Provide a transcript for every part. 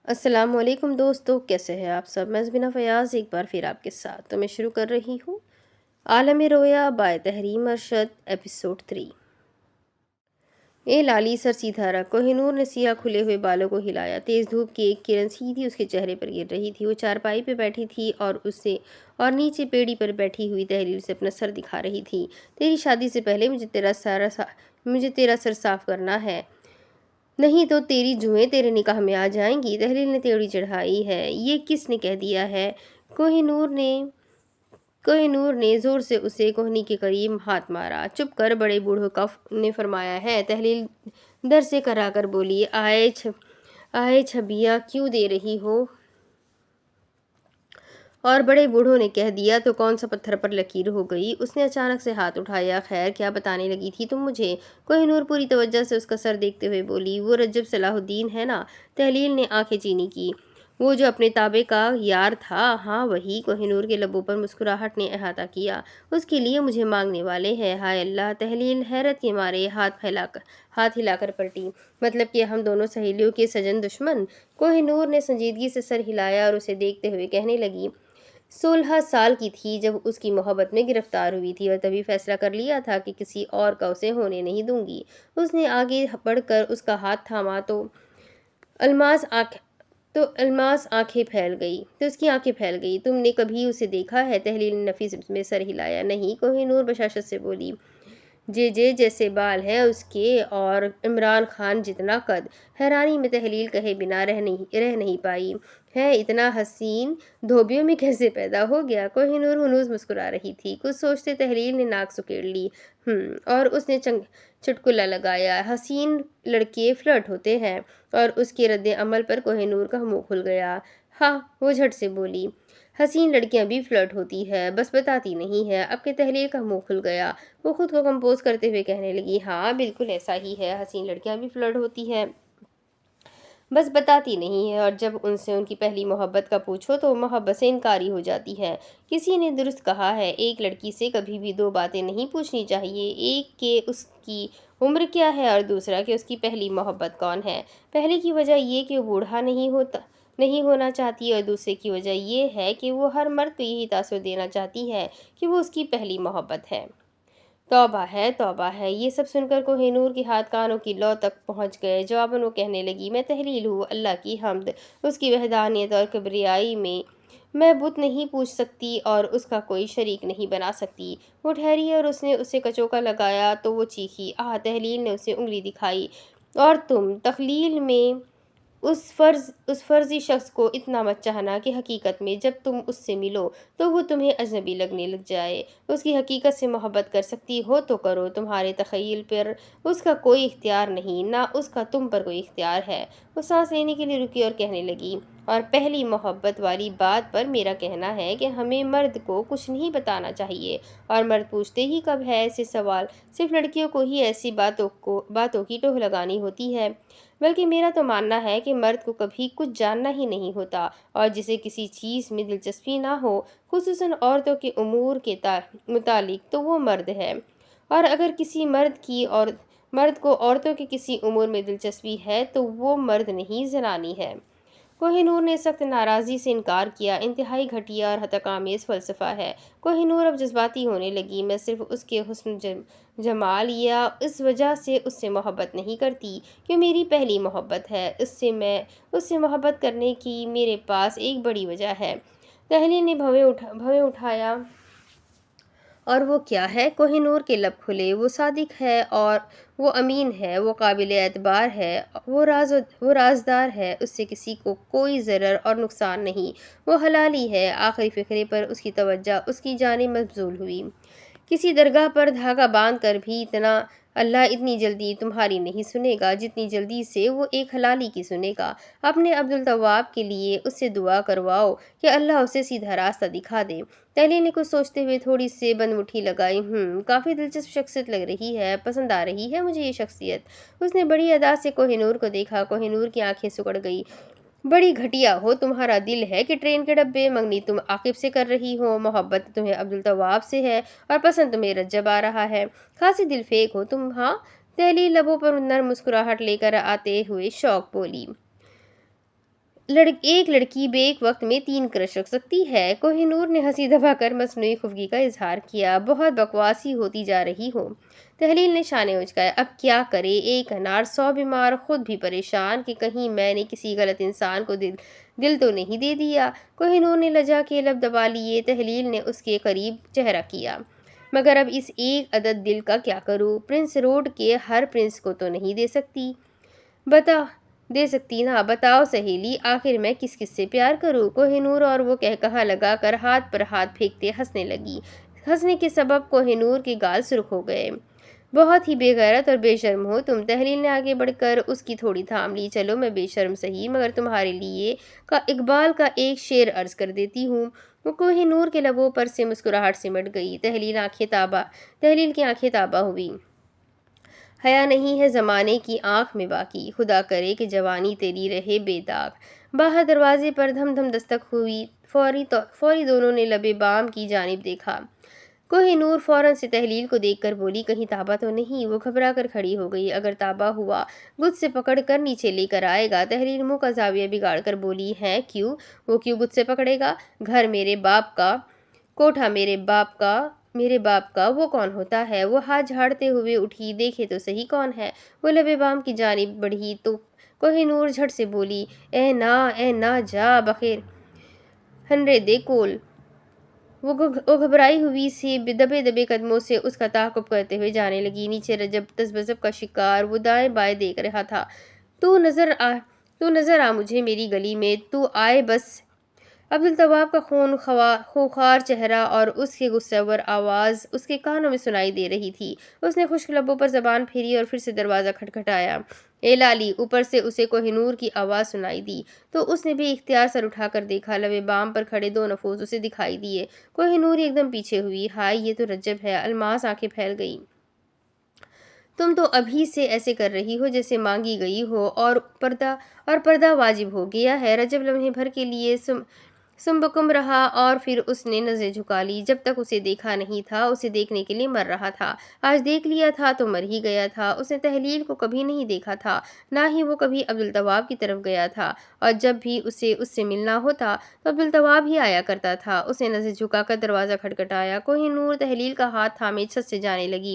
अस्सलाम वालेकुम दोस्तों, कैसे हैं आप सब। मैं ज़बीना फ़याज़ एक बार फिर आपके साथ मैं शुरू कर रही हूँ आलम रोया बाय तहरीम अरशद एपिसोड 3। ए लाली सर सीधा रख। कोहिनूर ने सिया खुले हुए बालों को हिलाया। तेज़ धूप की एक किरण सीधी उसके चेहरे पर गिर रही थी। वो चारपाई पे बैठी थी और नीचे पेड़ी पर बैठी हुई तहरीर से अपना सर दिखा रही थी। तेरी शादी से पहले मुझे तेरा सर साफ करना है, नहीं तो तेरी जुएं तेरे निकाह में आ जाएंगी। तहलील ने त्योड़ी चढ़ाई है। ये किसने कह दिया है? कोहिनूर ने कोहिनूर ने जोर से उसे कोहनी के करीब हाथ मारा। चुप कर, बड़े बूढ़ों का ने फरमाया है। तहलील दर से कराकर बोली, आए छबिया क्यों दे रही हो? और बड़े बूढ़ों ने कह दिया तो कौन सा पत्थर पर लकीर हो गई। उसने अचानक से हाथ उठाया। खैर, क्या बताने लगी थी तुम मुझे? कोहिनूर पूरी तवज्जो से उसका सर देखते हुए बोली, वो रज्जब सलाहुद्दीन है ना? तहलील ने आंखें चीनी की। वो जो अपने ताबे का यार था? हाँ वही। कोहिनूर के लबों पर मुस्कुराहट ने अहाता किया। उसके लिए मुझे मांगने वाले हैं? हाय अल्लाह। तहलील हैरत के मारे हाथ हिलाकर पलटी। मतलब कि हम दोनों सहेलियों के सजन दुश्मन? कोहिनूर ने संजीदगी से सर हिलाया और उसे देखते हुए कहने लगी, 16 साल की थी जब उसकी मोहब्बत में गिरफ्तार हुई थी और तभी फैसला कर लिया था कि किसी और का उसे होने नहीं दूंगी। उसने आगे बढ़कर उसका हाथ थामा अल्मास आँख अल्मास आंखें फैल गई तो उसकी आंखें फैल गई। तुमने कभी उसे देखा है? तहलील ने नफीस में सर हिलाया। नहीं। कोहिनूर बशाशत से बोली, जे जैसे बाल हैं उसके और इमरान खान जितना कद। हैरानी में तहलील कहे बिना रह नहीं पाई। है इतना हसीन धोबियों में कैसे पैदा हो गया? कोहिनूर हनूज मुस्कुरा रही थी। कुछ सोचते तहलील ने नाक सुकेड़ ली। और उसने चुटकुला लगाया, हसीन लड़के फ्लर्ट होते हैं। और उसके रद्द अमल पर कोहिनूर का मुंह खुल गया। हाँ, वो झट से बोली, हसीन लड़कियां भी फ्लर्ट होती है, बस बताती नहीं है। अब के तहलील का मुंह खुल गया। वो खुद को कंपोज करते हुए कहने लगी, हाँ बिल्कुल ऐसा ही है, हसीन लड़कियां भी फ्लर्ट होती हैं, बस बताती नहीं है। और जब उनसे उनकी पहली मोहब्बत का पूछो तो मोहब्बत से इनकारी हो जाती है। किसी ने दुरुस्त कहा है, एक लड़की से कभी भी दो बातें नहीं पूछनी चाहिए, एक कि उसकी उम्र क्या है और दूसरा कि उसकी पहली मोहब्बत कौन है। पहले की वजह ये कि वो बूढ़ा नहीं होना चाहती, और दूसरे की वजह ये है कि वो हर मर्द को यही तासुर देना चाहती है कि वो उसकी पहली मोहब्बत है। तौबा है। ये सब सुनकर कोहिनूर के हाथ कानों की लौ तक पहुंच गए। जवाबन वो कहने लगी, मैं तहलील हूँ, अल्लाह की हम्द, उसकी वहदानियत और किबरियाई में मैं बुत नहीं पूछ सकती और उसका कोई शरीक नहीं बना सकती। वो ठहरी और उसने उसे कचोका लगाया तो वो चीखी। तहलील ने उसे उंगली दिखाई। और तुम तखलील में उस फर्जी शख्स को इतना मत चाहना कि हकीकत में जब तुम उससे मिलो तो वो तुम्हें अजनबी लगने लग जाए। उसकी हकीकत से मोहब्बत कर सकती हो तो करो, तुम्हारे तख़य्युल पर उसका कोई इख्तियार नहीं, ना उसका तुम पर कोई इख्तियार है। वो सांस लेने के लिए रुकी और कहने लगी, और पहली मोहब्बत वाली बात पर मेरा कहना है कि हमें मर्द को कुछ नहीं बताना चाहिए। और मर्द पूछते ही कब है ऐसे सवाल? सिर्फ लड़कियों को ही ऐसी बातों की टोह लगानी होती है। बल्कि मेरा तो मानना है कि मर्द को कभी कुछ जानना ही नहीं होता, और जिसे किसी चीज़ में दिलचस्पी ना हो, खुसूसन औरतों के उमूर के मुतालिक, तो वो मर्द है। और अगर किसी मर्द को औरतों के किसी उमूर में दिलचस्पी है तो वो मर्द नहीं, जनानी है। कोहिनूर ने सख्त नाराज़गी से इनकार किया। इंतहाई घटिया और हतकामेज़ फ़लसफ़ा है। कोहिनूर अब जज्बाती होने लगी। मैं सिर्फ उसके हुस्न जमाल या इस वजह से उससे मोहब्बत नहीं करती कि मेरी पहली मोहब्बत है। उससे मोहब्बत करने की मेरे पास एक बड़ी वजह है। तहलील ने भवें उठाया। और वो क्या है? कोहिनूर के लब खुले। वो सादिक है और वो अमीन है, वो काबिल एतबार है, वो राजदार है, उससे किसी को कोई ज़रर और नुकसान नहीं, वो हलाली है। आखिरी फ़िक्रे पर उसकी तवज्जो उसकी जानिब मबज़ूल हुई। किसी दरगाह पर धागा बांध कर भी अल्लाह इतनी जल्दी तुम्हारी नहीं सुनेगा जितनी जल्दी से वो एक हलाली की सुनेगा। अपने अब्दुल तवाब के लिए उससे दुआ करवाओ कि अल्लाह उसे सीधा रास्ता दिखा दे। तहलील ने कुछ सोचते हुए थोड़ी सी बंदमुट्ठी लगाई। काफ़ी दिलचस्प शख्सियत लग रही है, पसंद आ रही है मुझे ये शख्सियत। उसने बड़ी अदा से कोहिनूर को देखा। कोहिनूर की आंखें सिकुड़ गई। बड़ी घटिया हो, तुम्हारा दिल है कि ट्रेन के डब्बे मंगनी तुम आकिब से कर रही हो, मोहब्बत तुम्हें अब्दुल तवाब से है और पसंद तुम्हें रज्जब आ रहा है। खासी दिल फेक हो तुम। हाँ, तहलील लबों पर नर्म मुस्कुराहट लेकर आते हुए शौक बोली, ایک لڑکی بے ایک وقت میں 3 کرش رکھ سکتی ہے؟ کوہ نور نے ہنسی دبا کر مصنوعی خفگی کا اظہار کیا۔ بہت بکواسی ہوتی جا رہی ہو۔ تحلیل نے شانے اچکائے۔ اب کیا کرے؟ ایک انار 100 بیمار، خود بھی پریشان کہ کہیں میں نے کسی غلط انسان کو دل تو نہیں دے دیا۔ کوہ نور نے لجا کے لب دبا لیے۔ تحلیل نے اس کے قریب چہرہ کیا۔ مگر اب اس ایک عدد دل کا کیا کروں؟ پرنس روڈ کے ہر پرنس کو تو نہیں دے سکتی نا۔ بتاؤ سہیلی، آخر میں کس سے پیار کروں؟ کوہ نور اور وہ کہا لگا کر ہاتھ پر ہاتھ پھینکتے ہنسنے لگی۔ ہنسنے کے سبب کوہ نور کے گال سرخ ہو گئے۔ بہت ہی بے غیرت اور بے شرم ہو تم۔ تحلیل نے آگے بڑھ کر اس کی تھوڑی تھام لی۔ چلو میں بے شرم سہی، مگر تمہارے لیے اقبال کا ایک شعر عرض کر دیتی ہوں۔ وہ کوہ نور کے لبوں پر سے مسکراہٹ سمٹ گئی۔ تحلیل کی آنکھیں تابہ ہوئی۔ حیا نہیں ہے زمانے کی آنکھ میں باقی، خدا کرے کہ جوانی تیری رہے بے داغ۔ باہر دروازے پر دھم دھم دستک ہوئی۔ فوری دونوں نے لبِ بام کی جانب دیکھا۔ کوہ نور فوراً سے تحلیل کو دیکھ کر بولی، کہیں تابہ تو نہیں؟ وہ گھبرا کر کھڑی ہو گئی۔ اگر تابہ ہوا گد سے پکڑ کر نیچے لے کر آئے گا۔ تحلیل منہ کا زاویہ بگاڑ کر بولی، ہیں کیوں؟ وہ کیوں گد سے پکڑے گا؟ گھر میرے باپ کا، کوٹھا میرے باپ کا، وہ کون ہوتا ہے؟ وہ ہاتھ جھاڑتے ہوئے اٹھی، دیکھے تو صحیح کون ہے؟ وہ لبِ بام کی جانب بڑھی تو کوہ نور جھٹ سے بولی، اے نا جا بخیر ہنرے دے کول۔ وہ گھبرائی ہوئی سی دبے دبے قدموں سے اس کا تعاقب کرتے ہوئے جانے لگی۔ نیچے رجب تذبذب کا شکار وہ دائیں بائیں دیکھ رہا تھا۔ تو نظر آ مجھے میری گلی میں، تو آئے بس۔ عبدالتواب کا خونخوار چہرہ اور اس کی غصہ ور آواز اس کے کانوں میں سنائی دے رہی تھی۔ اس نے خشک لبوں پر زبان پھیری اور پھر سے دروازہ کھٹکھٹایا۔ اے لالی! اوپر سے اسے کوہ نور کی آواز سنائی دی تو اس نے بے اختیار سر اٹھا کر دیکھا۔ لبِ بام پر کھڑے 2 نفوذ اسے دکھائی دیے۔ کوہ نور ایک دم پیچھے ہوئی۔ ہائے، یہ تو رجب ہے۔ الماس آنکھیں پھیل گئیں۔ تم تو ابھی سے ایسے کر رہی ہو جیسے مانگی گئی ہو اور پردہ واجب ہو گیا ہے۔ رجب لمحے بھر کے لیے سنبکم رہا اور پھر اس نے نظریں جھکا لی۔ جب تک اسے دیکھا نہیں تھا اسے دیکھنے کے لیے مر رہا تھا، آج دیکھ لیا تھا تو مر ہی گیا تھا۔ اس نے تحلیل کو کبھی نہیں دیکھا تھا، نہ ہی وہ کبھی عبدالتواب کی طرف گیا تھا، اور جب بھی اسے اس سے ملنا ہوتا تو عبدالتواب ہی آیا کرتا تھا۔ اس نے نظر جھکا کر دروازہ کھٹکھٹایا۔ کوہ نور تحلیل کا ہاتھ تھامے چھت سے جانے لگی۔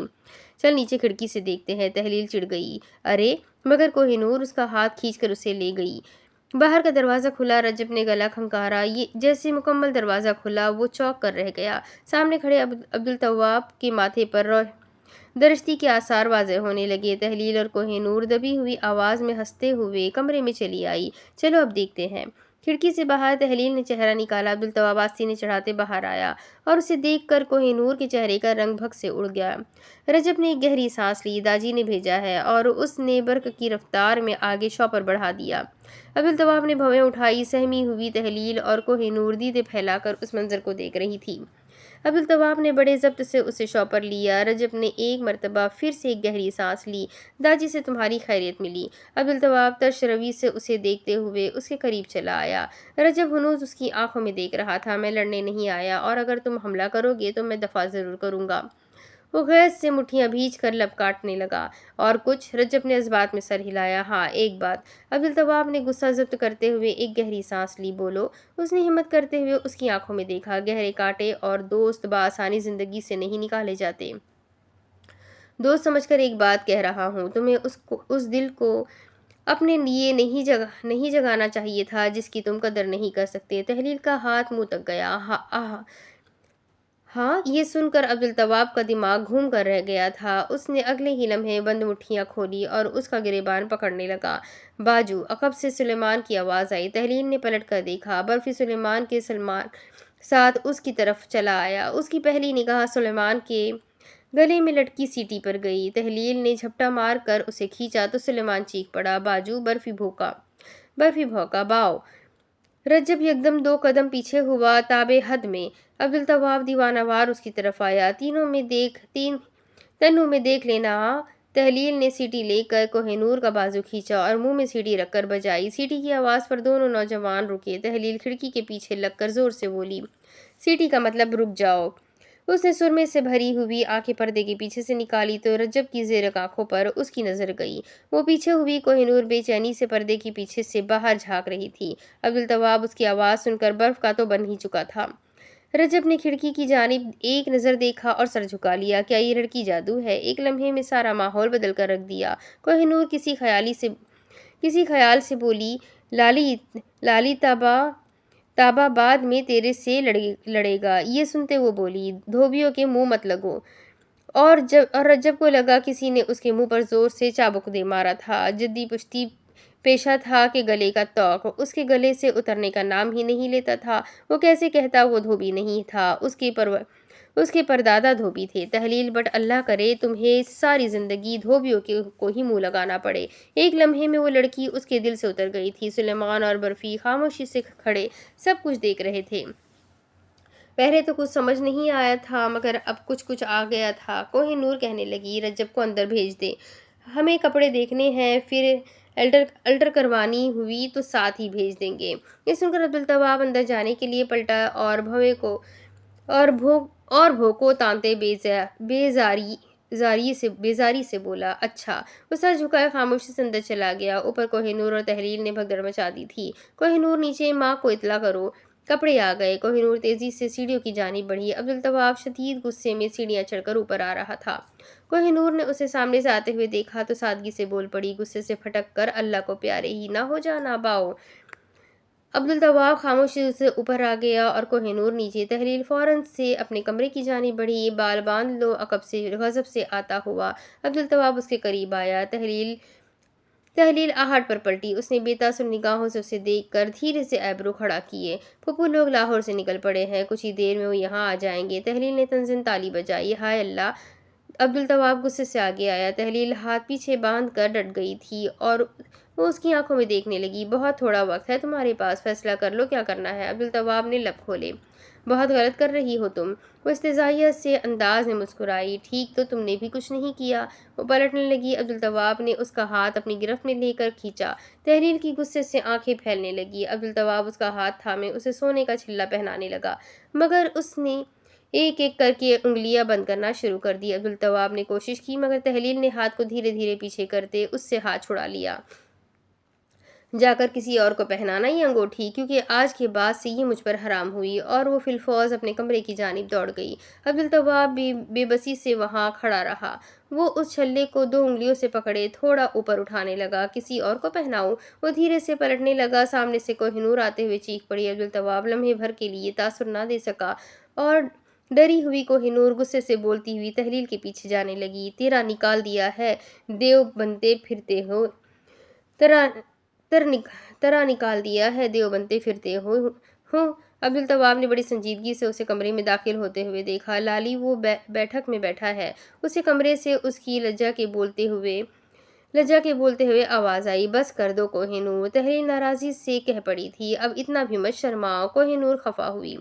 چل نیچے کھڑکی سے دیکھتے ہیں۔ تحلیل چڑ گئی۔ ارے! مگر کوہ نور اس کا ہاتھ کھینچ کر اسے لے گئی۔ باہر کا دروازہ کھلا۔ رجب نے گلا کھنکارا۔ جیسے مکمل دروازہ کھلا وہ چونک کر رہ گیا۔ سامنے کھڑے عبدالتواب کے ماتھے پر درشتی کے آثار واضح ہونے لگے۔ تحلیل اور کوہ نور دبی ہوئی آواز میں ہنستے ہوئے کمرے میں چلی آئی۔ چلو اب دیکھتے ہیں۔ کھڑکی سے باہر تحلیل نے چہرہ نکالا۔ عبدالتواب آستینے چڑھاتے باہر آیا اور اسے دیکھ کر کوہ نور کے چہرے کا رنگ بھگ سے اڑ گیا۔ رجب نے ایک گہری سانس لی۔ داجی نے بھیجا ہے، اور اس نے برق کی رفتار میں آگے شاپر بڑھا دیا۔ عبدالتواب نے بھویں اٹھائی۔ سہمی ہوئی تحلیل اور کوہ نور دیدے پھیلا کر اس منظر کو دیکھ رہی تھی۔ عبدالتواب نے بڑے ضبط سے اسے شاپر لیا۔ رجب نے ایک مرتبہ پھر سے ایک گہری سانس لی۔ داجی سے تمہاری خیریت ملی؟ عبدالتواب ترش روی سے اسے دیکھتے ہوئے اس کے قریب چلا آیا۔ رجب ہنوز اس کی آنکھوں میں دیکھ رہا تھا۔ میں لڑنے نہیں آیا، اور اگر تم حملہ کرو گے تو میں دفاع ضرور کروں گا۔ وہ غیظ سے مٹھیاں بھیج کر لب کاٹنے لگا۔ اور کچھ؟ رجب نے اس بات میں سر ہلایا۔ ہاں، ایک بات۔ عبدالتواب نے غصہ ضبط کرتے ہوئے ایک گہری سانس لی۔ بولو۔ اس نے ہمت کرتے ہوئے اس کی آنکھوں میں دیکھا۔ گہرے کانٹے اور دوست بآسانی زندگی سے نہیں نکالے جاتے۔ دوست سمجھ کر ایک بات کہہ رہا ہوں، تمہیں اس دل کو اپنے لیے نہیں جگانا چاہیے تھا جس کی تم قدر نہیں کر سکتے۔ تحلیل کا ہاتھ منہ تک گیا۔ ہاں؟ یہ سن کر عبدالتواب کا دماغ گھوم کر رہ گیا تھا۔ اس نے اگلے ہی لمحے بند مٹھیاں کھولی اور اس کا گریبان پکڑنے لگا۔ باجو! عقب سے سلیمان کی آواز آئی۔ تحلیل نے پلٹ کر دیکھا۔ برفی سلیمان کے ساتھ اس کی طرف چلا آیا۔ اس کی پہلی نگاہ سلیمان کے گلے میں لٹکی سیٹی پر گئی۔ تحلیل نے جھپٹا مار کر اسے کھینچا تو سلیمان چیخ پڑا۔ باجو! برفی بھونکا۔ باؤ! رجب یکدم 2 قدم پیچھے ہوا، تابِ حد میں۔ عبدالتواب دیوانہ وار اس کی طرف آیا۔ تینوں میں دیکھ لینا۔ تحلیل نے سیٹی لے کر کوہ نور کا بازو کھینچا اور منہ میں سیٹی رکھ کر بجائی۔ سیٹی کی آواز پر دونوں نوجوان رکے۔ تحلیل کھڑکی کے پیچھے لگ کر زور سے بولی، سیٹی کا مطلب رک جاؤ۔ उसने सुरमे से भरी हुई आंखें पर्दे के पीछे से निकाली तो रज्जब की ज़ेरक आंखों पर उसकी नज़र गई। वो पीछे हुई कोहिनूर बेचैनी से पर्दे के पीछे से बाहर झांक रही थी। अब्दुल तवाब उसकी आवाज़ सुनकर बर्फ का तो बन ही चुका था। रजब ने खिड़की की जानिब एक नज़र देखा और सर झुका लिया। क्या ये लड़की जादू है? एक लम्हे में सारा माहौल बदल कर रख दिया। कोहिनूर किसी ख्याल से बोली, लाली लाली ताबा बाद में तेरे से लड़ेगा। ये सुनते वो बोली, धोबियों के मुंह मत लगो। और रज्जब को लगा किसी ने उसके मुंह पर जोर से चाबुक दे मारा था। जिद्दी पुश्ती पेशा था कि गले का तौक उसके गले से उतरने का नाम ही नहीं लेता था। वो कैसे कहता वो धोबी नहीं था, उसके परदादा धोबी थे। तहलील, बट अल्लाह करे तुम्हें सारी जिंदगी धोबियों को ही मुंह लगाना पड़े। एक लम्हे में वो लड़की उसके दिल से उतर गई थी। सुलेमान और बर्फी खामोशी से खड़े सब कुछ देख रहे थे। पहले तो कुछ समझ नहीं आया था, मगर अब कुछ कुछ आ गया था। कोहिनूर कहने लगी, रज्जब को अंदर भेज दे, हमें कपड़े देखने हैं, फिर अल्टर करवानी हुई तो साथ ही भेज देंगे। ये सुनकर अब्दुल तवाब अंदर जाने के लिए पलटा और भो को तानते बेजारी से बोला, अच्छा। वो सर झुकाए खामोशी से अंदर चला गया। ऊपर कोहिनूर और तहलील ने भगदड़ मचा दी थी। कोहिनूर, नीचे माँ को इतला करो, कपड़े आ गए। कोहिनूर तेजी से सीढ़ियों की जानिब बढ़ी। अब्दुल तवाब शदीद गुस्से में सीढ़ियां चढ़कर ऊपर आ रहा था। कोहिनूर ने उसे सामने से आते हुए देखा तो सादगी से बोल पड़ी, गुस्से से फटक कर, अल्लाह को प्यारे ही ना हो जाना बाओ। अब्दुल तवाब खामोशी से ऊपर आ गया और कोहिनूर नीचे। तहलील फौरन से अपने कमरे की जानिब बढ़ी। बाल बांध लो, अकब से गजब से आता हुआ अब्दुल तवाब उसके करीब आया। तहलील आहट पर पलटी। उसने बेतासुर निगाहों से उसे देखकर धीरे से ऐब्रो खड़ा किए। फुप्पू लोग लाहौर से निकल पड़े हैं, कुछ ही देर में वो यहाँ आ जाएंगे। तहलील ने तंजिन ताली बजाई। हाय अल्लाह! अब्दुल तवाब गुस्से से आगे आया। तहलील हाथ पीछे बांध कर डट गई थी और वो उसकी आंखों में देखने लगी। बहुत थोड़ा वक्त है तुम्हारे पास, फैसला कर लो क्या करना है। अब्दुल तवाब ने लब खोले। बहुत गलत कर रही हो तुम। वो इस्तेज़ाइयत से अंदाज में मुस्कुराई। ठीक तो तुमने भी कुछ नहीं किया। वो पलटने लगी। अब्दुल तवाब ने उसका हाथ अपनी गिरफ्त में लेकर खींचा। तहरीर की गुस्से से आंखें फैलने लगी। अब्दुल तवाब उसका हाथ थामे उसे सोने का छिल्ला पहनाने लगा, मगर उसने एक एक करके उंगलियां बंद करना शुरू कर दी। अब्दुल तवाब ने कोशिश की, मगर तहलील ने हाथ को धीरे धीरे पीछे करते उससे हाथ छुड़ा लिया। जाकर किसी और को पहनाना ही अंगूठी, क्योंकि आज के बाद से ये मुझ पर हराम हुई। और वो फिलफौज अपने कमरे की जानिब दौड़ गई। अब्दुल तवाब बेबसी से वहाँ खड़ा रहा। वो उस छल्ले को दो उंगलियों से पकड़े थोड़ा ऊपर उठाने लगा। किसी और को पहनाऊं? वो धीरे से पलटने लगा। सामने से कोहिनूर आते हुए चीख पड़ी। अब्दुल तवाब लम्हे भर के लिए तासुर ना दे सका और डरी हुई कोहिनूर गुस्से से बोलती हुई तहलील के पीछे जाने लगी। तेरा निकाल दिया है, देव बनते फिरते हो। तेरा तरह निकाल दिया है, देव बनते फिरते हो। अब्दुल तवाब ने बड़ी संजीदगी से उसे कमरे में दाखिल होते हुए देखा। लाली वो बैठक में बैठा है। उसे कमरे से उसकी लज्जा के बोलते हुए आवाज़ आई, बस कर दो कोहिनूर। तहरीर नाराज़ी से कह पड़ी थी, अब इतना भी मत शर्माओ। कोहिनूर खफा हुई।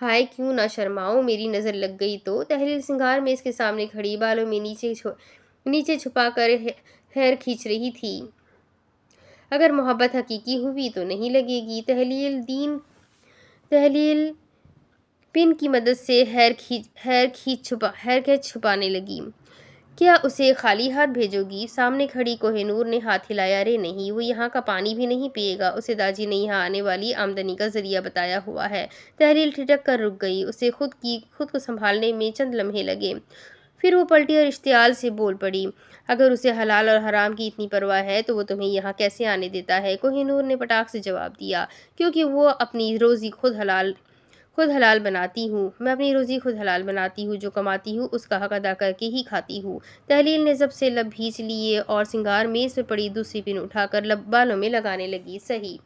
हाय, क्यों ना शर्माओ, मेरी नज़र लग गई तो। तहरीर सिंगार में इसके सामने खड़ी बालों में नीचे छुपा कर हैर खींच रही थी। अगर मोहब्बत हकीकी हुई तो नहीं लगेगी। तहलील पिन की मदद से हैर छुपाने लगी। क्या उसे खाली हाथ भेजोगी? सामने खड़ी कोहिनूर ने हाथ हिलाया। रे नहीं, वो यहाँ का पानी भी नहीं पिएगा। उसे दाजी ने यहाँ आने वाली आमदनी का जरिया बताया हुआ है। तहलील ठिठक कर रुक गई। उसे खुद को संभालने में चंद लम्हे लगे। फिर वो पलटी और इश्तियाल से बोल पड़ी, अगर उसे हलाल और हराम की इतनी परवाह है तो वो तुम्हें यहाँ कैसे आने देता है? कोहिनूर ने पटाख से जवाब दिया, क्योंकि वो अपनी रोज़ी खुद हलाल बनाती हूँ। मैं अपनी रोज़ी खुद हलाल बनाती हूँ, जो कमाती हूँ उसका हक अदा करके ही खाती हूँ। तहलील ने जब से लब भींच लिए और सिंगार मेज पर पड़ी दूसरी पिन उठाकर बालों में लगाने लगी। सही।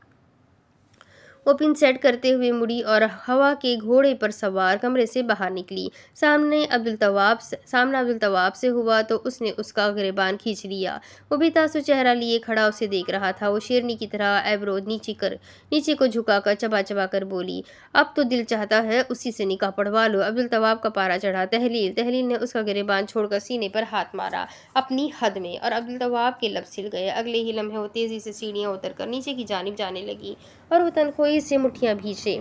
वो पिन सेट करते हुए मुड़ी और हवा के घोड़े पर सवार कमरे से बाहर निकली। सामना अब्दुल तवाब से हुआ तो उसने उसका गिरबान खींच लिया। वो बेतासुर चेहरा लिए खड़ा उसे देख रहा था। वो शेरनी की तरह ऐब्रो नीचे को झुकाकर चबा चबा कर बोली, अब तो दिल चाहता है उसी से निकाह पढ़वा लो। अब्दुल तवाब का पारा चढ़ा। तहलील ने उसका गिरबान छोड़कर सीने पर हाथ मारा अपनी हद में, और अब्दुल तवाब के लब सिल गए। अगले ही लम्हे वो तेजी से सीढ़ियां उतरकर नीचे की जानिब जाने लगी और वो तनख्वाही रसोई से मुट्ठियाँ भींचे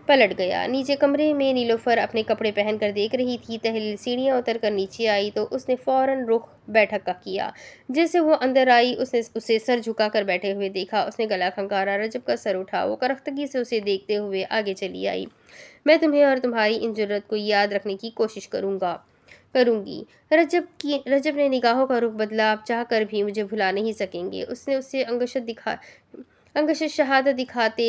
पलट गया। नीचे कमरे में नीलोफर अपने कपड़े पहनकर देख रही थी। तहलील सीढ़ियाँ उतर कर नीचे आई तो उसने फौरन रुख बैठक का किया। जैसे वो अंदर आई उसने उसे सर झुका कर बैठे हुए देखा। उसने गला खंगारा। रजब का सर उठा। वो करख्तगी से उसे देखते हुए आगे चली आई। मैं तुम्हें और तुम्हारी इन जुर्रत को याद रखने की कोशिश करूंगी। रजब ने निगाहों का रुख बदला। आप चाह कर भी मुझे भुला नहीं सकेंगे। उसने उससे अंगशत शहादत दिखाते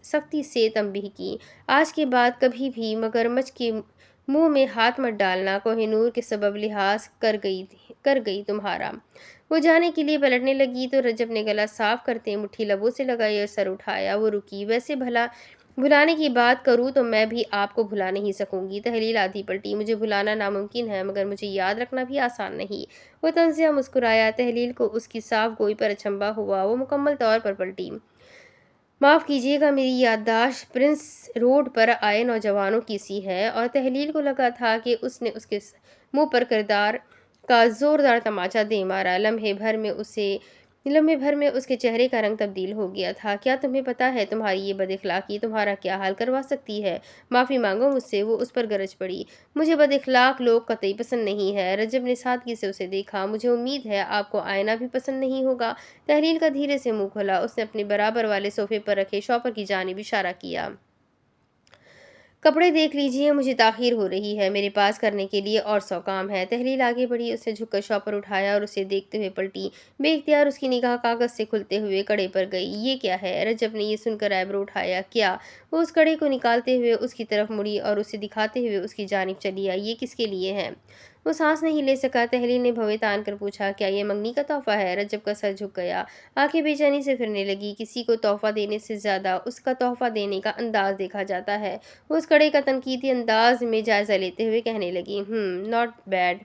सख्ती से तंबीह की। आज के बाद कभी भी मगरमच्छ के मुंह में हाथ मत डालना। कोहिनूर के सबब लिहाज कर गई तुम्हारा। वो जाने के लिए पलटने लगी तो रजब ने गला साफ करते मुट्ठी लबों से लगाई और सर उठाया। वो रुकी। वैसे भुलाने की बात करूँ तो मैं भी आपको भुला नहीं सकूंगी। तहलील आधी पलटी। मुझे भुलाना नामुमकिन है मगर मुझे याद रखना भी आसान नहीं। वो तंजिया मुस्कुराया। तहलील को उसकी साफ गोई पर अचंभा हुआ। वो मुकम्मल तौर पर पलटी। माफ़ कीजिएगा, मेरी याददाश्त प्रिंस रोड पर आए नौजवानों की सी है। और तहलील को लगा था कि उसने उसके मुंह पर किरदार का जोरदार तमाचा दे मारा। लम्हे भर में उसके चेहरे का रंग तब्दील हो गया था। क्या तुम्हें पता है तुम्हारी ये बदइखलाकी तुम्हारा क्या हाल करवा सकती है? माफ़ी मांगो मुझसे। वो उस पर गरज पड़ी। मुझे बदइखलाक लोग कतई पसंद नहीं है। रजब ने सादगी से उसे देखा। मुझे उम्मीद है आपको आयना भी पसंद नहीं होगा। तहलील का धीरे से मुंह खुला। उसने अपने बराबर वाले सोफे पर रखे शॉपर की जानिब इशारा किया। कपड़े देख लीजिए, मुझे ताख़ीर हो रही है। मेरे पास करने के लिए और 100 काम है। तहलील आगे बढ़ी। उसने झुककर शॉपर उठाया और उसे देखते हुए पलटी। बेइख्तियार उसकी निगाह कागज़ से खुलते हुए कड़े पर गई। ये क्या है? रजब ने ये सुनकर आइब्रो उठाया। क्या? वो उस कड़े को निकालते हुए उसकी तरफ मुड़ी और उसे दिखाते हुए उसकी जानिब चली आई। ये किसके लिए है? वो सांस नहीं ले सका। तहलील ने भवें तान कर पूछा। क्या ये मंगनी का तोहफा है? रजब का सर झुक गया। आंखें बेचैनी से फिरने लगी। किसी को तोहफा देने से ज़्यादा उसका तोहफा देने का अंदाज देखा जाता है। वो उस कड़े का तनकीदी अंदाज में जायज़ा लेते हुए कहने लगी। Not bad.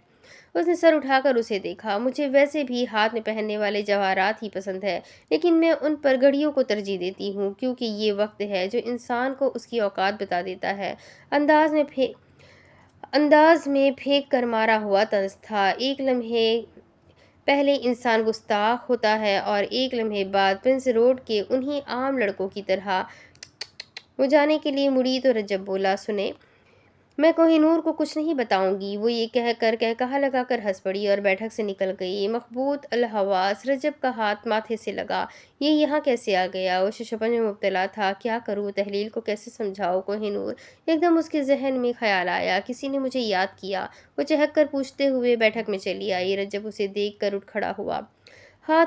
उसने सर उठाकर उसे देखा। मुझे वैसे भी हाथ में पहनने वाले जवाहरात ही पसंद है, लेकिन मैं उन पर घड़ियों को तरजीह देती हूँ क्योंकि ये वक्त है जो इंसान को उसकी औकात बता देता है। अंदाज में फेंक कर मारा हुआ तंज था। एक लम्हे पहले इंसान गुस्ताख होता है और एक लम्हे बाद प्रिंस रोड के उन्हीं आम लड़कों की तरह। वो जाने के लिए मुड़ी तो रजब बोला। सुने, मैं कोहिनूर को कुछ नहीं बताऊंगी। वो ये कहकर कहकहा लगाकर हंस पड़ी और बैठक से निकल गई। मखबूत अल हवास रजब का हाथ माथे से लगा। ये यहाँ कैसे आ गया? वो शशपन में मुब्तला था। क्या करूँ? तहलील को कैसे समझाओ? कोहिनूर? एकदम उसके जहन में ख्याल आया। किसी ने मुझे याद किया। वो चहक कर पूछते हुए बैठक में चली आई। रजब उसे देख कर उठ खड़ा हुआ। हाँ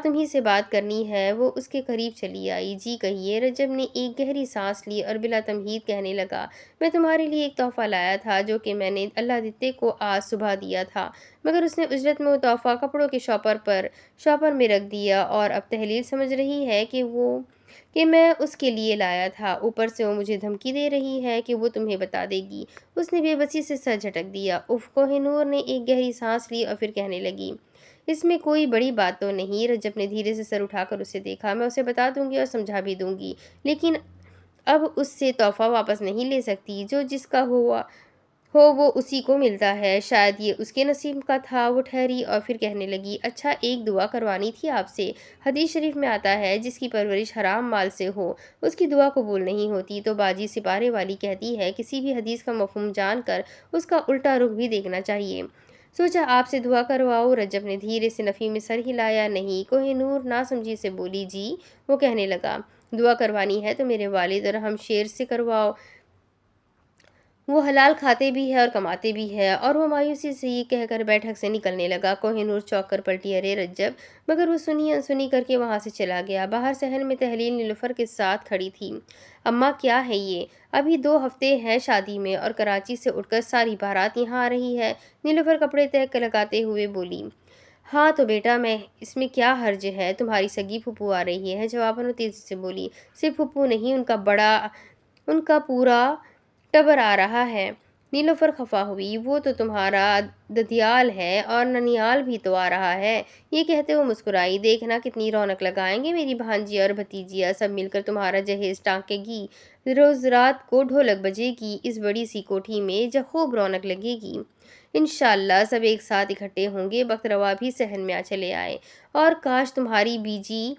तुम ही से बात करनी है। वो उसके करीब चली आई। जी कहिए। रजब ने एक गहरी सांस ली और बिला तमहीद कहने लगा। मैं तुम्हारे लिए एक तोहफ़ा लाया था जो कि मैंने अल्लाह दित्ते को आज सुबह दिया था, मगर उसने उजरत में वो तोहफ़ा कपड़ों के शॉपर में रख दिया और अब तहलील समझ रही है कि मैं उसके लिए लाया था। ऊपर से वो मुझे धमकी दे रही है कि वो तुम्हें बता देगी। उसने बेबसी से सर झटक दिया। उफ। कोहिनूर ने एक गहरी सांस ली और फिर कहने लगी। इसमें कोई बड़ी बात तो नहीं। रजब ने धीरे से सर उठाकर उसे देखा। मैं उसे बता दूंगी और समझा भी दूंगी, लेकिन अब उससे तोहफ़ा वापस नहीं ले सकती। जो जिसका हो वो उसी को मिलता है। शायद ये उसके नसीब का था। वो ठहरी और फिर कहने लगी। अच्छा, एक दुआ करवानी थी आपसे। हदीस शरीफ में आता है जिसकी परवरिश हराम माल से हो उसकी दुआ कबूल नहीं होती। तो बाजी सिपारे वाली कहती है किसी भी हदीस का मफहूम जानकर उसका उल्टा रुख भी देखना चाहिए। सोचा आपसे दुआ करवाओ। रजब ने धीरे से नफ़ी में सर हिलाया। नहीं। कोहिनूर नासमझी से बोली। जी। वो कहने लगा। दुआ करवानी है तो मेरे वालिद और हम शेर से करवाओ। वो हलाल खाते भी है और कमाते भी है। और वो मायूसी से ये कहकर बैठक से निकलने लगा। कोहिनूर चौंक कर पलटी। अरे रज्जब। मगर वो सुनी अनसुनी करके वहाँ से चला गया। बाहर सहन में तहलील नीलुफर के साथ खड़ी थी। अम्मा, क्या है ये? अभी 2 हफ्ते हैं शादी में और कराची से उठकर सारी बारात यहाँ आ रही है। नीलुफर कपड़े तह लगाते हुए बोली। हाँ तो बेटा, मैं इसमें क्या हर्ज है? तुम्हारी सगी फूफू आ रही है। जवाबन वो तेज़ी से बोली। सिर्फ फूफू नहीं, उनका पूरा टबर आ रहा है। नीलोफर खफा हुई। वो तो तुम्हारा ददियाल है और ननियाल भी तो आ रहा है। ये कहते हुए मुस्कुराई। देखना कितनी रौनक लगाएंगे मेरी भांजी और भतीजिया। सब मिलकर तुम्हारा जहेज टाँकेगी। रोज़ रात को ढोलक बजेगी इस बड़ी सी कोठी में। जब खूब रौनक लगेगी। इंशाअल्लाह सब एक साथ इकट्ठे होंगे। बख्तरवा भी सहन में आ चले आए। और काश तुम्हारी बीजी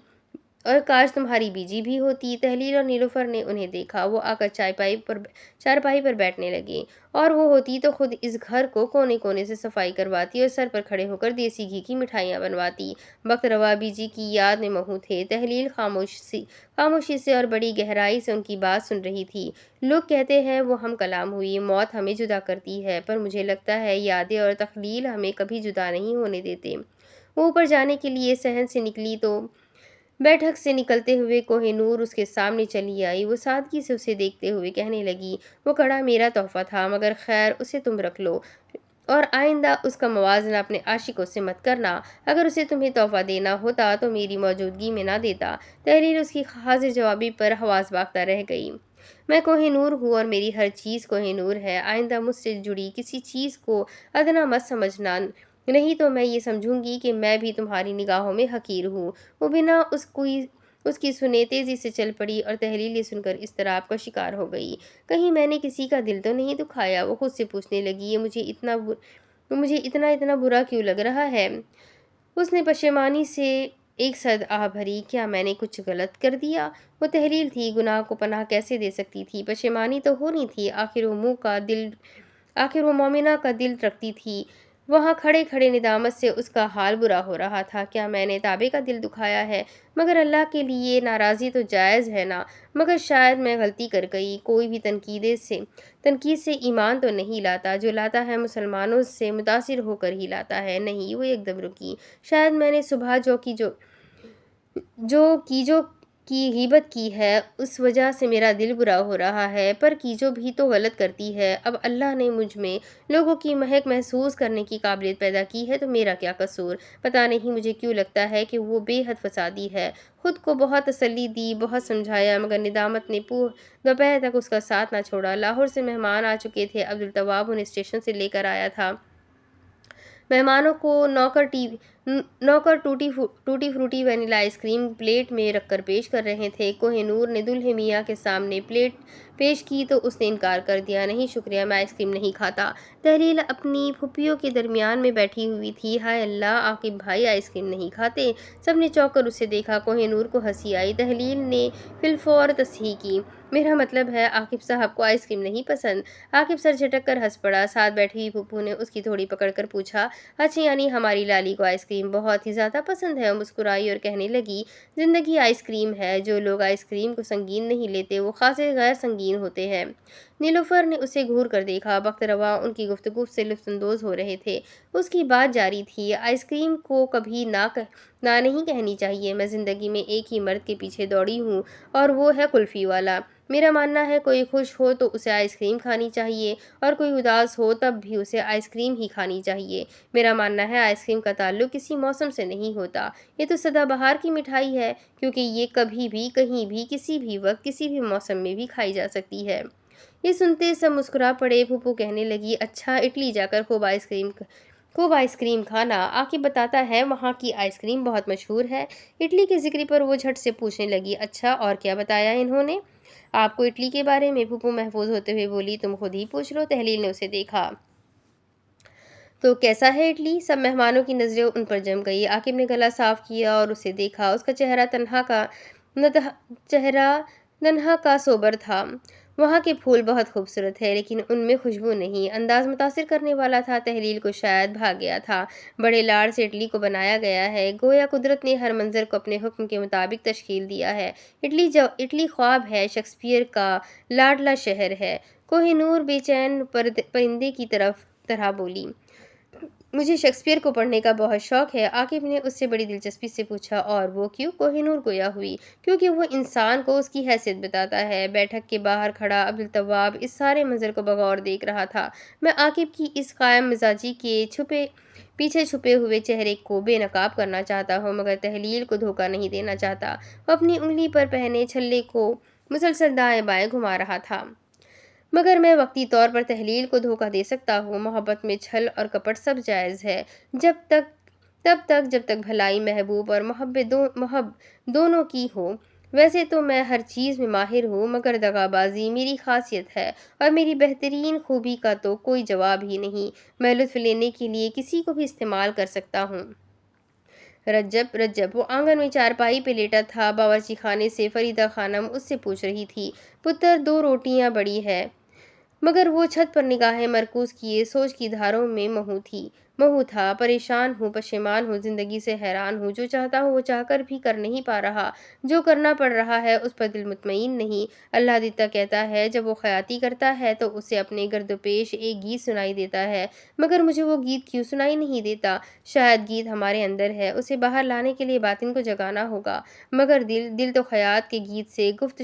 اور کاش تمہاری بیجی بھی ہوتی۔ تحلیل اور نیلوفر نے انہیں دیکھا۔ وہ آ کر چارپائی پر بیٹھنے لگے۔ اور وہ ہوتی تو خود اس گھر کو کونے کونے سے صفائی کرواتی اور سر پر کھڑے ہو کر دیسی گھی کی مٹھائیاں بنواتی۔ بخت روا بیجی کی یاد میں مہو تھے۔ تحلیل خاموشی سے اور بڑی گہرائی سے ان کی بات سن رہی تھی۔ لوگ کہتے ہیں وہ ہم کلام ہوئی، موت ہمیں جدا کرتی ہے، پر مجھے لگتا ہے یادیں اور تخلیل ہمیں کبھی جدا نہیں ہونے دیتے۔ وہ اوپر جانے کے لیے صحن سے نکلی تو بیٹھک سے نکلتے ہوئے کوہ نور اس کے سامنے چلی آئی۔ وہ سادگی سے اسے دیکھتے ہوئے کہنے لگی، وہ کڑا میرا تحفہ تھا، مگر خیر اسے تم رکھ لو اور آئندہ اس کا موازنہ اپنے عاشقوں سے مت کرنا۔ اگر اسے تمہیں تحفہ دینا ہوتا تو میری موجودگی میں نہ دیتا۔ تحریر اس کی حاضر جوابی پر حواس باختہ رہ گئی۔ میں کوہ نور ہوں اور میری ہر چیز کوہ نور ہے۔ آئندہ مجھ سے جڑی کسی چیز کو ادنا مت سمجھنا، نہیں تو میں یہ سمجھوں گی کہ میں بھی تمہاری نگاہوں میں حقیر ہوں۔ وہ بنا اس کی سنے تیزی سے چل پڑی اور تحلیل یہ سن کر اضطراب کا شکار ہو گئی۔ کہیں میں نے کسی کا دل تو نہیں دکھایا؟ وہ خود سے پوچھنے لگی، یہ مجھے اتنا برا کیوں لگ رہا ہے؟ اس نے پشیمانی سے ایک سرد آہ بھری، کیا میں نے کچھ غلط کر دیا؟ وہ تحلیل تھی، گناہ کو پناہ کیسے دے سکتی تھی؟ پشیمانی تو ہونی تھی، آخر وہ مومنہ کا دل رکھتی تھی۔ وہاں کھڑے کھڑے ندامت سے اس کا حال برا ہو رہا تھا، کیا میں نے تابع کا دل دکھایا ہے؟ مگر اللہ کے لیے ناراضی تو جائز ہے نا؟ مگر شاید میں غلطی کر گئی۔ کوئی بھی تنقید سے ایمان تو نہیں لاتا، جو لاتا ہے مسلمانوں سے متاثر ہو کر ہی لاتا ہے۔ نہیں، وہ ایک دم رکی۔ شاید میں نے صبح جو کی غیبت کی ہے اس وجہ سے میرا دل برا ہو رہا ہے، پر کی جو بھی تو غلط کرتی ہے۔ اب اللہ نے مجھ میں لوگوں کی مہک محسوس کرنے کی قابلیت پیدا کی ہے تو میرا کیا قصور؟ پتہ نہیں مجھے کیوں لگتا ہے کہ وہ بے حد فسادی ہے۔ خود کو بہت تسلی دی، بہت سمجھایا، مگر ندامت نے دوپہر تک اس کا ساتھ نہ چھوڑا۔ لاہور سے مہمان آ چکے تھے۔ عبدالتواب انہیں اسٹیشن سے لے کر آیا تھا۔ مہمانوں کو نوکر tutti frutti vanilla ice cream plate میں رکھ کر پیش کر رہے تھے۔ کوہ نور نے دولہے میاں کے سامنے پلیٹ پیش کی تو اس نے انکار کر دیا، نہیں شکریہ، میں آئس کریم نہیں کھاتا۔ تحلیل اپنی پھپھیوں کے درمیان میں بیٹھی ہوئی تھی۔ ہائے اللہ، عاقب بھائی آئس کریم نہیں کھاتے؟ سب نے چونک کر اسے دیکھا۔ کوہ نور کو ہنسی آئی۔ تحلیل نے فی الفور تصحیح کی، میرا مطلب ہے عاقب صاحب کو آئس کریم نہیں پسند۔ عاقب سر جھٹک کر ہنس پڑا۔ ساتھ بیٹھی ہوئی پھپھو نے اس کی تھوڑی پکڑ کر پوچھا، اچھا یعنی ہماری لالی کو آئس کریم بہت ہی زیادہ پسند ہے؟ مسکرائی اور کہنے لگی، زندگی آئس کریم ہے، جو لوگ آئس کریم کو سنگین نہیں لیتے وہ خاصے غیر سنگین ہوتے ہیں۔ نیلوفر نے اسے گھور کر دیکھا۔ بخت روا ان کی گفتگو سے لطف اندوز ہو رہے تھے۔ اس کی بات جاری تھی، آئس کریم کو کبھی نہ نہیں کہنی چاہیے۔ میں زندگی میں ایک ہی مرد کے پیچھے دوڑی ہوں اور وہ ہے کلفی والا۔ میرا ماننا ہے کوئی خوش ہو تو اسے آئس کریم کھانی چاہیے اور کوئی اداس ہو تب بھی اسے آئس کریم ہی کھانی چاہیے۔ میرا ماننا ہے آئس کریم کا تعلق کسی موسم سے نہیں ہوتا، یہ تو سدا بہار کی مٹھائی ہے، کیونکہ یہ کبھی بھی کہیں بھی کسی بھی وقت کسی بھی موسم میں بھی کھائی جا سکتی ہے۔ یہ سنتے سب مسکرا پڑے۔ پھوپھو کہنے لگی، اچھا اٹلی جا کر خوب آئس کریم کھانا، عاقب بتاتا ہے وہاں کی آئس کریم بہت مشہور ہے۔ اٹلی کے ذکر پر وہ جھٹ سے پوچھنے لگی، اچھا اور کیا بتایا انہوں نے آپ کو اٹلی کے بارے میں؟ پھوپھو محظوظ ہوتے ہوئے بولی، تم خود ہی پوچھ لو۔ تحلیل نے اسے دیکھا تو کیسا ہے اٹلی؟ سب مہمانوں کی نظریں ان پر جم گئی۔ عاقب نے گلا صاف کیا اور اسے دیکھا۔ اس کا چہرہ تنہا کا سوبر تھا۔ وہاں کے پھول بہت خوبصورت ہیں لیکن ان میں خوشبو نہیں۔ انداز متاثر کرنے والا تھا۔ تحلیل کو شاید بھا گیا تھا۔ بڑے لاڑ سے اٹلی کو بنایا گیا ہے، گویا قدرت نے ہر منظر کو اپنے حکم کے مطابق تشکیل دیا ہے۔ اٹلی خواب ہے، شیکسپیئر کا لاڈلا شہر ہے۔ کوہ نور بے چین پرندے کی طرح بولی، مجھے شیکسپیئر کو پڑھنے کا بہت شوق ہے۔ عاقب نے اس سے بڑی دلچسپی سے پوچھا، اور وہ کیوں؟ کوہ نور گویا ہوئی، کیونکہ وہ انسان کو اس کی حیثیت بتاتا ہے۔ بیٹھک کے باہر کھڑا عبدالتواب اس سارے منظر کو بغور دیکھ رہا تھا۔ میں عاقب کی اس قائم مزاجی کے پیچھے چھپے ہوئے چہرے کو بے نقاب کرنا چاہتا ہوں، مگر تحلیل کو دھوکہ نہیں دینا چاہتا۔ وہ اپنی انگلی پر پہنے چھلے کو مسلسل دائیں بائیں گھما رہا تھا۔ مگر میں وقتی طور پر تحلیل کو دھوکہ دے سکتا ہوں۔ محبت میں چھل اور کپٹ سب جائز ہے، تب تک بھلائی محبوب اور محب دونوں کی ہو۔ ویسے تو میں ہر چیز میں ماہر ہوں، مگر دغا بازی میری خاصیت ہے اور میری بہترین خوبی کا تو کوئی جواب ہی نہیں۔ میں لطف لینے کے لیے کسی کو بھی استعمال کر سکتا ہوں۔ रज्जब वो आंगन में चारपाई पे लेटा था। बावर्ची खाने से फरीदा खानम उससे पूछ रही थी, पुत्र 2 रोटियां बड़ी है। मगर वो छत पर निगाहें मरकूज किए सोच की धारों में महू था। परेशान हूँ, पशेमान हूँ, जिंदगी से हैरान हूँ। जो चाहता हूँ वो चाहकर भी कर नहीं पा रहा, जो करना पड़ रहा है उस पर दिल मुतमईन नहीं। अल्लाह देता कहता है, जब वो ख्याती करता है तो उसे अपने गर्दोपेश एक गीत सुनाई देता है, मगर मुझे वो गीत क्यों सुनाई नहीं देता? शायद गीत हमारे अंदर है, उसे बाहर लाने के लिए बातिन को जगाना होगा। मगर दिल तो ख्यात के गीत से गुफ्त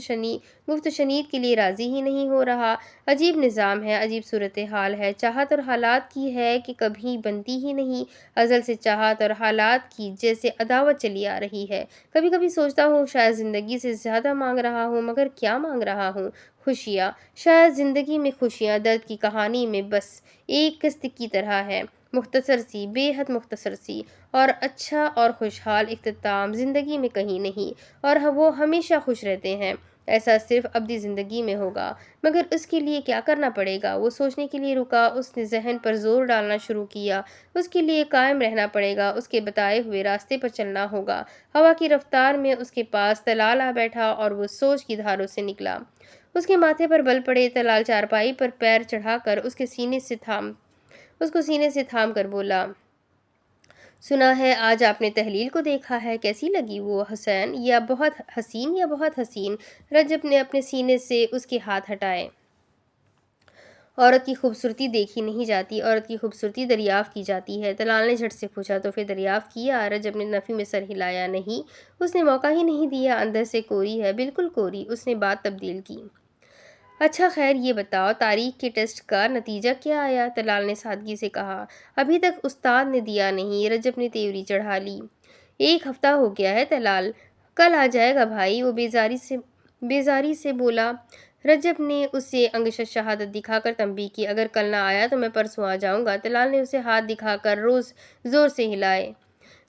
शनीद के लिए राजी ही नहीं हो रहा। अजीब निज़ाम है, अजीब सूरत हाल है। चाहत और हालात की है कि कभी बनती ही नहीं। अज़ल से चाहत और हालात की जैसे अदावत चली आ रही है। कभी कभी सोचता हूँ शायद ज़िंदगी से ज़्यादा मांग रहा हूँ, मगर क्या मांग रहा हूँ? खुशियाँ। शायद ज़िंदगी में खुशियाँ दर्द की कहानी में बस एक किस्त की तरह है, मुख्तसर सी, बेहद मुख्तसर सी, और अच्छा और खुशहाल इख्तिताम ज़िंदगी में कहीं नहीं। और वो हमेशा खुश रहते हैं। ऐसा सिर्फ अब्दी ज़िंदगी में होगा। मगर उसके लिए क्या करना पड़ेगा? वो सोचने के लिए रुका। उसने जहन पर जोर डालना शुरू किया। उसके लिए कायम रहना पड़ेगा, उसके बताए हुए रास्ते पर चलना होगा। हवा की रफ्तार में उसके पास तलाल आ बैठा और वो सोच की धारों से निकला। उसके माथे पर बल पड़े। तलाल चारपाई पर पैर चढ़ाकर उसको सीने से थाम कर बोला, सुना है आज आपने तहलील को देखा है, कैसी लगी वो? हसीन या बहुत हसीन? रजब ने अपने सीने से उसके हाथ हटाए। औरत की खूबसूरती देखी नहीं जाती, औरत की खूबसूरती दरियाफ्त की जाती है। तलाल ने झट से पूछा, तो फिर दरियाफ्त किया? रजब ने नफ़ी में सर हिलाया। नहीं, उसने मौका ही नहीं दिया। अंदर से कोरी है, बिल्कुल कोरी। उसने बात तब्दील की। अच्छा खैर ये बताओ, तारीख के टेस्ट का नतीजा क्या आया? तलाल ने सादगी से कहा। अभी तक उस्ताद ने दिया नहीं। रजब ने तेवरी चढ़ा ली। 1 हफ्ता हो गया है तलाल, कल आ जाएगा भाई, वो बेजारी से बोला। रजब ने उसे अंगशत शहादत दिखाकर तंबीह की। अगर कल ना आया तो मैं परसों आ जाऊंगा। तलाल ने उसे हाथ दिखाकर जोर से हिलाए।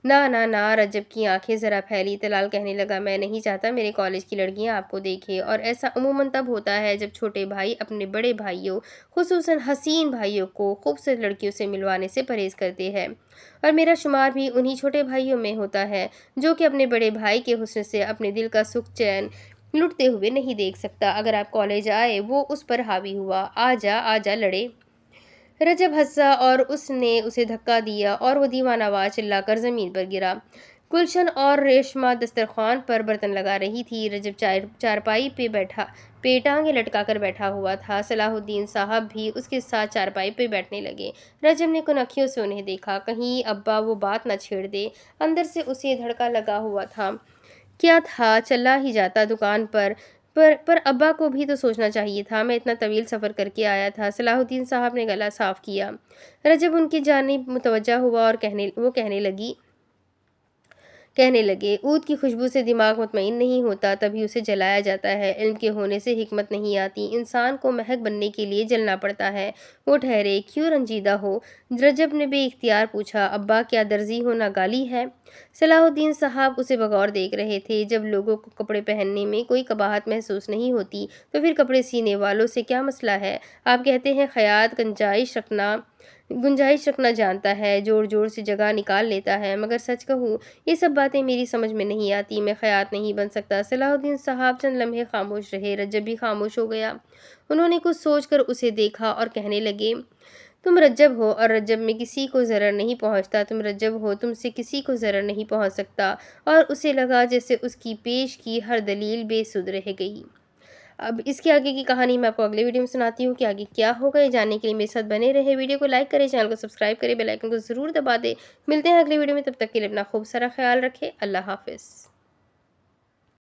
ना ना ना, रजब की आंखें ज़रा फैली। तलाल कहने लगा, मैं नहीं चाहता मेरे कॉलेज की लड़कियां आपको देखें, और ऐसा अमूमन तब होता है जब छोटे भाई अपने बड़े भाइयों, खुसूसन हसीन भाइयों को खूबसूरत लड़कियों से मिलवाने से परहेज करते हैं। और मेरा शुमार भी उन्हीं छोटे भाइयों में होता है जो कि अपने बड़े भाई के हुस्न से अपने दिल का सुख चैन लुटते हुए नहीं देख सकता। अगर आप कॉलेज आए, वो उस पर हावी हुआ। आजा आजा लड़े। रजब हंसा और उसने उसे धक्का दिया और वो दीवानावाज चिल्लाकर ज़मीन पर गिरा। गुलशन और रेशमा दस्तरखान पर बर्तन लगा रही थी। रजब चारपाई पे टांगे लटका कर बैठा हुआ था। सलाहुद्दीन साहब भी उसके साथ चारपाई पे बैठने लगे। रजब ने कुनखियों से उन्हें देखा, कहीं अब्बा वो बात न छेड़ दे। अंदर से उसे धड़का लगा हुआ था। क्या था, चला ही जाता दुकान पर अब्बा को भी तो सोचना चाहिए था। मैं इतना तवील सफ़र करके आया था। सलाहुद्दीन साहब ने गला साफ किया। रजब उनकी जानिब मुतवज्जा हुआ और कहने लगे, ऊद की खुशबू से दिमाग मुतमईन नहीं होता, तभी उसे जलाया जाता है। इल्म के होने से हिकमत नहीं आती, इंसान को महक बनने के लिए जलना पड़ता है। वो ठहरे, क्यों रंजीदा हो? रजब ने बेइख्तियार पूछा। अब्बा क्या दर्जी होना गाली है? सलाहुद्दीन साहब उसे बगौर देख रहे थे। जब लोगों को कपड़े पहनने में कोई कबाहत महसूस नहीं होती तो फिर कपड़े सीने वालों से क्या मसला है? आप कहते हैं खयात गुंजाइश रखना जानता है, जोर जोर से जगह निकाल लेता है, मगर सच कहूँ ये सब बातें मेरी समझ में नहीं आती। मैं खयात नहीं बन सकता। सलाहुद्दीन साहब चंद लम्हे खामोश रहे। रजब भी खामोश हो गया। उन्होंने कुछ सोचकर उसे देखा और कहने लगे, तुम रज्जब हो और रज्जब में किसी को ज़रर नहीं पहुंचता। तुम रज्जब हो, तुमसे किसी को ज़रर नहीं पहुंच सकता। और उसे लगा जैसे उसकी पेश की हर दलील बेसुध रह गई। अब इसके आगे की कहानी मैं आपको अगले वीडियो में सुनाती हूँ कि आगे क्या होगा। ये जानने के लिए मेरे साथ बने रहे। वीडियो को लाइक करें, चैनल को सब्सक्राइब करें, बेल आइकन को ज़रूर दबा दें। मिलते हैं अगले वीडियो में, तब तक के लिए अपना खूब सारा ख्याल रखें। अल्लाह हाफिज़।